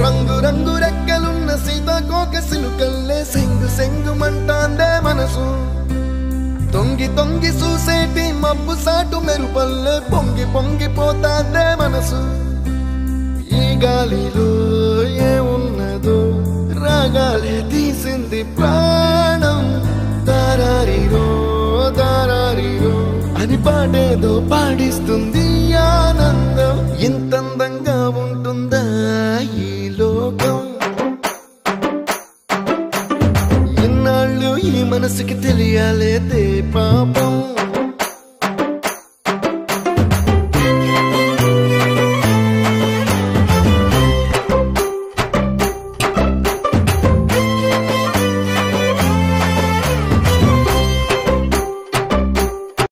రంగు రంగు రెక్కలున్న సీతాకోక సిలుకల్లే సెంగు సెంగు మంటాందే మనసు తొంగి తొంగి చూసేటి మబ్బు సాటు మెరుపల్లే పొంగి పొంగిపోతాందే మనసు ఈ గాలిలో ఏమున్నదో రాగాలే తీసింది ప్రాణం దారారిరో దారారిరో అని పాడేదో పాడిస్తుంది ఆనందం ఇంతందంగా ఉంటుందా ఈ లోకం ఇన్నాళ్ళు ఈ మనసుకి తెలియాలేదే పాపం